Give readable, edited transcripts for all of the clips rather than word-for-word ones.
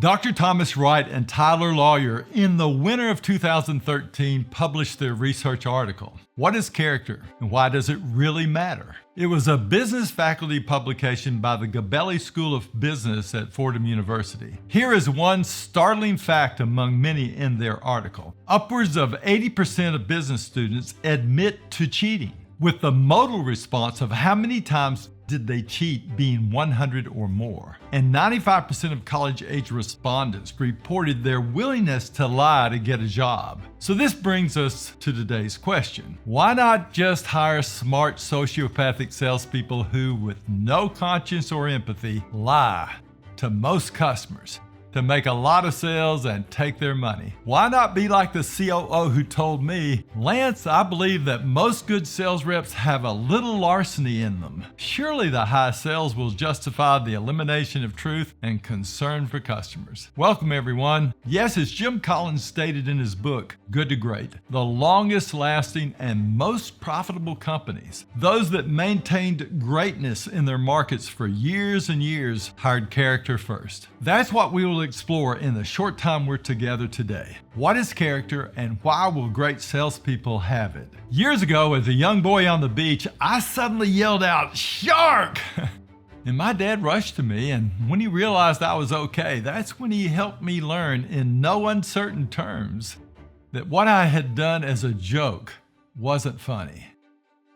Dr. Thomas Wright and Tyler Lauer, in the winter of 2013, published their research article, What is Character and Why Does It Really Matter? It was a business faculty publication by the Gabelli School of Business at Fordham University. Here is one startling fact among many in their article. Upwards of 80% of business students admit to cheating, with the modal response of how many times did they cheat being 100 or more. And 95% of college-age respondents reported their willingness to lie to get a job. So this brings us to today's question. Why not just hire smart sociopathic salespeople who, with no conscience or empathy, lie to most customers to make a lot of sales and take their money? Why not be like the COO who told me, Lance, I believe that most good sales reps have a little larceny in them. Surely the high sales will justify the elimination of truth and concern for customers. Welcome everyone. Yes, as Jim Collins stated in his book, Good to Great, the longest lasting and most profitable companies, those that maintained greatness in their markets for years and years, hired character first. That's what we will explore in the short time we're together today. What is character and why will great salespeople have it? Years ago, as a young boy on the beach, I suddenly yelled out, "Shark!" And my dad rushed to me, and when he realized I was okay, that's when he helped me learn in no uncertain terms that what I had done as a joke wasn't funny.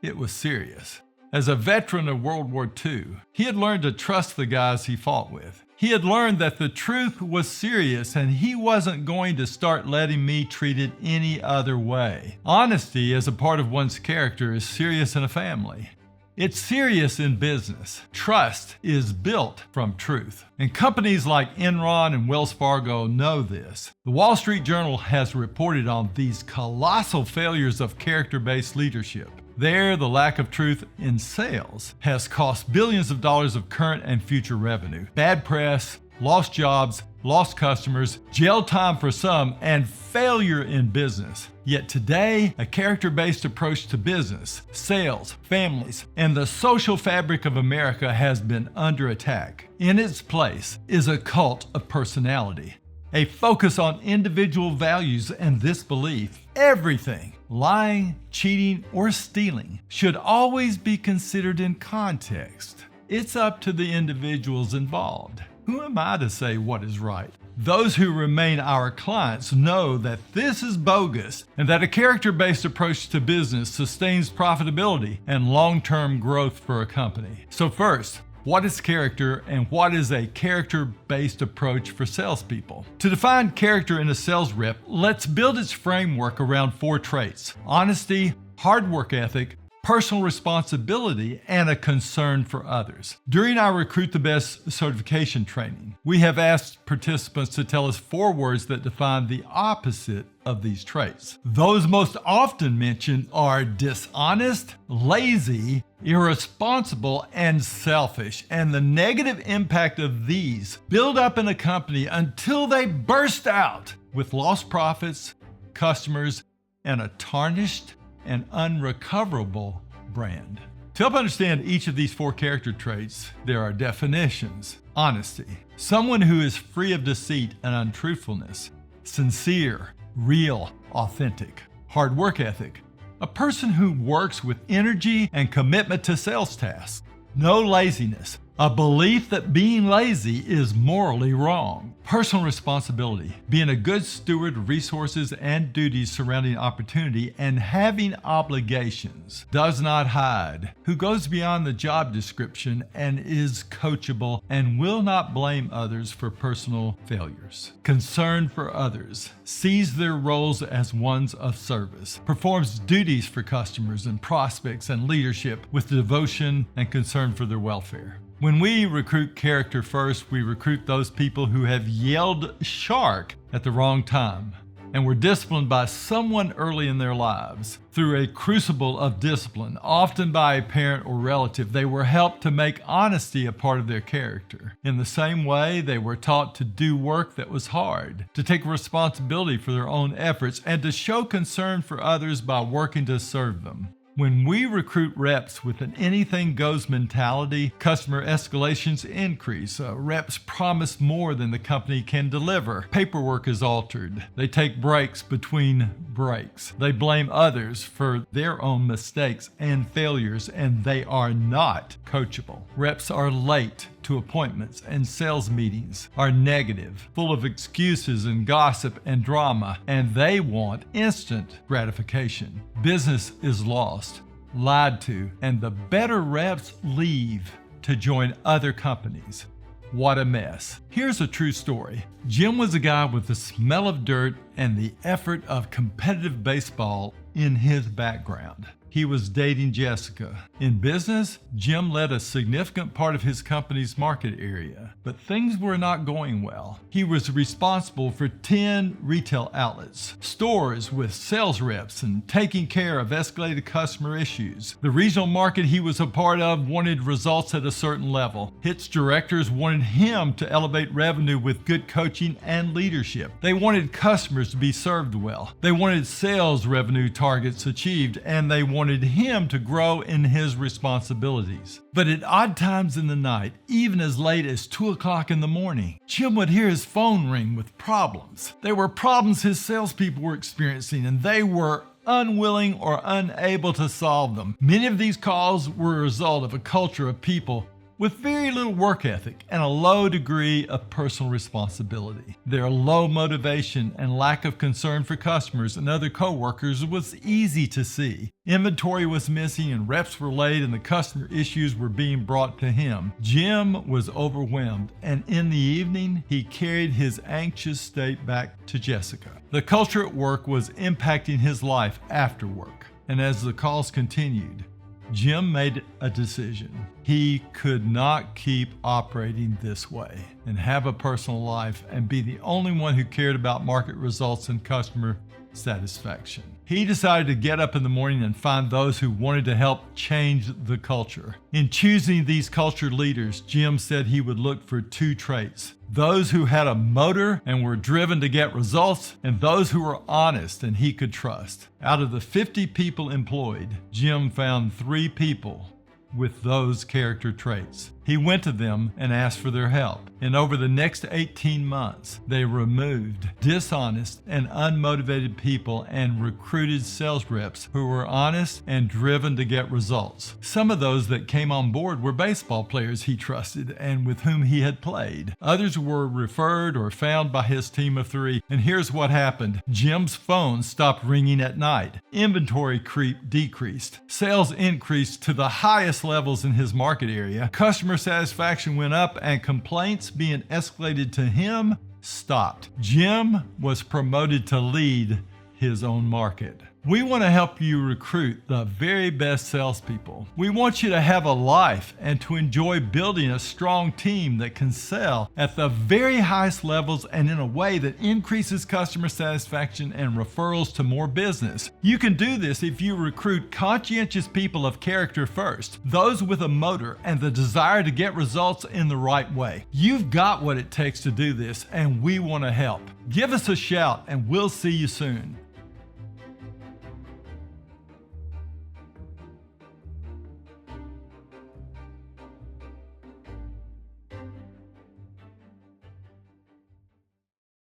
It was serious. As a veteran of World War II, he had learned to trust the guys he fought with. He had learned that the truth was serious and he wasn't going to start letting me treat it any other way. Honesty as a part of one's character is serious in a family. It's serious in business. Trust is built from truth. And companies like Enron and Wells Fargo know this. The Wall Street Journal has reported on these colossal failures of character-based leadership. There, the lack of truth in sales has cost billions of dollars of current and future revenue. Bad press, lost jobs, lost customers, jail time for some, and failure in business. Yet today, a character-based approach to business, sales, families, and the social fabric of America has been under attack. In its place is a cult of personality, a focus on individual values and this belief. Everything, lying, cheating, or stealing, should always be considered in context. It's up to the individuals involved. Who am I to say what is right? Those who remain our clients know that this is bogus and that a character-based approach to business sustains profitability and long-term growth for a company. So first, what is character and what is a character-based approach for salespeople? To define character in a sales rep, let's build its framework around 4 traits: honesty, hard work ethic, personal responsibility, and a concern for others. During our Recruit the Best certification training, we have asked participants to tell us 4 words that define the opposite of these traits. Those most often mentioned are dishonest, lazy, irresponsible, and selfish. And the negative impact of these build up in a company until they burst out with lost profits, customers, and a tarnished and unrecoverable brand. To help understand each of these 4 character traits, there are definitions. Honesty, someone who is free of deceit and untruthfulness. Sincere, real, authentic. Hard work ethic, a person who works with energy and commitment to sales tasks. No laziness, a belief that being lazy is morally wrong. Personal responsibility, being a good steward of resources and duties surrounding opportunity and having obligations. Does not hide, who goes beyond the job description and is coachable and will not blame others for personal failures. Concern for others, sees their roles as ones of service, performs duties for customers and prospects and leadership with devotion and concern for their welfare. When we recruit character first, we recruit those people who have yelled shark at the wrong time and were disciplined by someone early in their lives. Through a crucible of discipline, often by a parent or relative, they were helped to make honesty a part of their character. In the same way, they were taught to do work that was hard, to take responsibility for their own efforts, and to show concern for others by working to serve them. When we recruit reps with an anything goes mentality, customer escalations increase. Reps promise more than the company can deliver. Paperwork is altered. They take breaks between breaks. They blame others for their own mistakes and failures, and they are not coachable. Reps are late to appointments, and sales meetings are negative, full of excuses and gossip and drama, and they want instant gratification. Business is lost, lied to, and the better reps leave to join other companies. What a mess. Here's a true story. Jim was a guy with the smell of dirt and the effort of competitive baseball in his background. He was dating Jessica. In business, Jim led a significant part of his company's market area, but things were not going well. He was responsible for 10 retail outlets, stores with sales reps, and taking care of escalated customer issues. The regional market he was a part of wanted results at a certain level. Its directors wanted him to elevate revenue with good coaching and leadership. They wanted customers to be served well. They wanted sales revenue targets achieved, and they wanted him to grow in his responsibilities. But at odd times in the night, even as late as 2 o'clock in the morning, Jim would hear his phone ring with problems. There were problems his salespeople were experiencing, and they were unwilling or unable to solve them. Many of these calls were a result of a culture of people with very little work ethic and a low degree of personal responsibility. Their low motivation and lack of concern for customers and other coworkers was easy to see. Inventory was missing and reps were late and the customer issues were being brought to him. Jim was overwhelmed, and in the evening, he carried his anxious state back to Jessica. The culture at work was impacting his life after work, and as the calls continued, Jim made a decision. He could not keep operating this way and have a personal life and be the only one who cared about market results and customer satisfaction. He decided to get up in the morning and find those who wanted to help change the culture. In choosing these culture leaders, Jim said he would look for 2 traits: those who had a motor and were driven to get results, and those who were honest and he could trust. Out of the 50 people employed, Jim found 3 people with those character traits. He went to them and asked for their help. And over the next 18 months, they removed dishonest and unmotivated people and recruited sales reps who were honest and driven to get results. Some of those that came on board were baseball players he trusted and with whom he had played. Others were referred or found by his team of 3. And here's what happened. Jim's phone stopped ringing at night. Inventory creep decreased. Sales increased to the highest levels in his market area. Customer satisfaction went up, and complaints being escalated to him stopped. Jim was promoted to lead his own market. We want to help you recruit the very best salespeople. We want you to have a life and to enjoy building a strong team that can sell at the very highest levels and in a way that increases customer satisfaction and referrals to more business. You can do this if you recruit conscientious people of character first, those with a motor and the desire to get results in the right way. You've got what it takes to do this, and we want to help. Give us a shout and we'll see you soon.